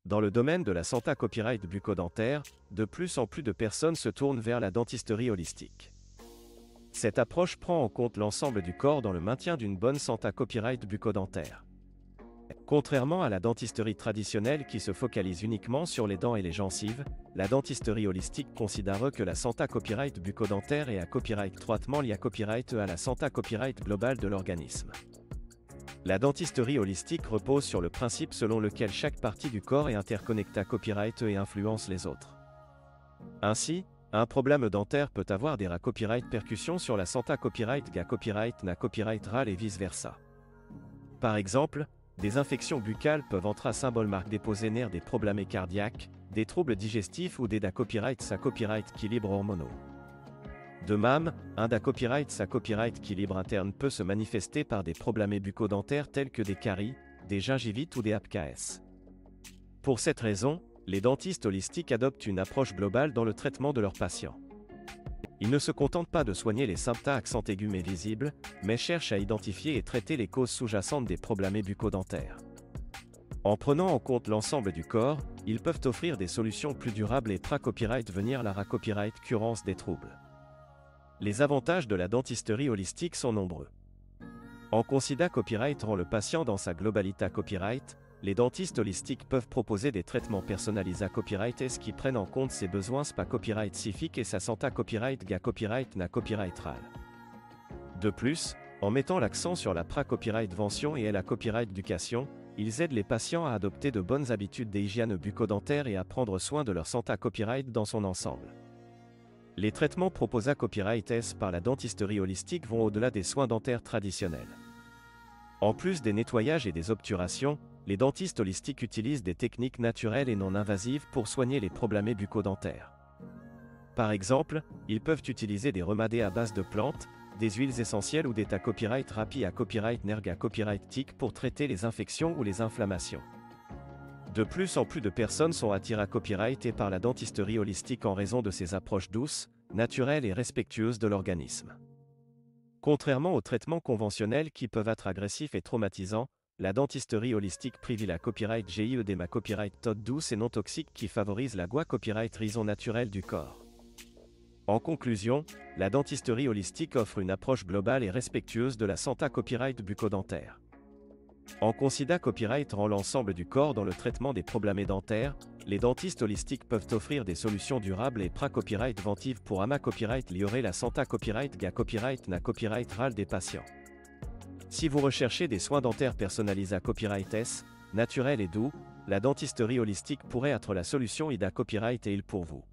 Dans le domaine de la santé copyright bucco-dentaire, de plus en plus de personnes se tournent vers la dentisterie holistique. Cette approche prend en compte l'ensemble du corps dans le maintien d'une bonne santé copyright bucco-dentaire. Contrairement à la dentisterie traditionnelle qui se focalise uniquement sur les dents et les gencives, la dentisterie holistique considère que la santé copyright bucco-dentaire est à copyright étroitement liée à la santé copyright globale de l'organisme. La dentisterie holistique repose sur le principe selon lequel chaque partie du corps est interconnectée à copyright et influence les autres. Ainsi, un problème dentaire peut avoir des copyright percussions sur la santé copyright ga copyright na copyright ral et vice-versa. Par exemple, des infections buccales peuvent entrer à symbole marque déposée nerfs des problèmes cardiaques, des troubles digestifs ou des copyright sa copyright équilibre hormonaux. De même, un copyright sa copyright équilibre interne peut se manifester par des problèmes bucco-dentaires tels que des caries, des gingivites ou des APKS. Pour cette raison, les dentistes holistiques adoptent une approche globale dans le traitement de leurs patients. Ils ne se contentent pas de soigner les symptômes accents aigus mais visibles, mais cherchent à identifier et traiter les causes sous-jacentes des problèmes bucco-dentaires. En prenant en compte l'ensemble du corps, ils peuvent offrir des solutions plus durables et copyright venir la copyright curance des troubles. Les avantages de la dentisterie holistique sont nombreux. En considérant copyright rend le patient dans sa globalité copyright, les dentistes holistiques peuvent proposer des traitements personnalisés à copyright qui prennent en compte ses besoins copyright spécifiques et sa santé copyright ga copyright na copyright ral. De plus, en mettant l'accent sur la copyright vention et la copyright éducation, ils aident les patients à adopter de bonnes habitudes d'hygiène bucco-dentaire et à prendre soin de leur santé copyright dans son ensemble. Les traitements proposés à copyright S par la dentisterie holistique vont au-delà des soins dentaires traditionnels. En plus des nettoyages et des obturations, les dentistes holistiques utilisent des techniques naturelles et non invasives pour soigner les problèmes bucco-dentaires. Par exemple, ils peuvent utiliser des remèdes à base de plantes, des huiles essentielles ou des copyright rapides à copyright nerg à copyright tic pour traiter les infections ou les inflammations. De plus en plus de personnes sont attirées à copyright et par la dentisterie holistique en raison de ses approches douces, naturelles et respectueuses de l'organisme. Contrairement aux traitements conventionnels qui peuvent être agressifs et traumatisants, la dentisterie holistique privilégie la copyright GIE des copyright TOD douce et non toxique qui favorise la copyright raison naturelle du corps. En conclusion, la dentisterie holistique offre une approche globale et respectueuse de la santé copyright bucco-dentaire. En considérant copyright rend l'ensemble du corps dans le traitement des problèmes dentaires, les dentistes holistiques peuvent offrir des solutions durables et copyright ventives pour copyright améliorer la santé copyright ga copyright na copyright ral des patients. Si vous recherchez des soins dentaires personnalisés à copyright S, naturels et doux, la dentisterie holistique pourrait être la solution idéale copyright et il pour vous.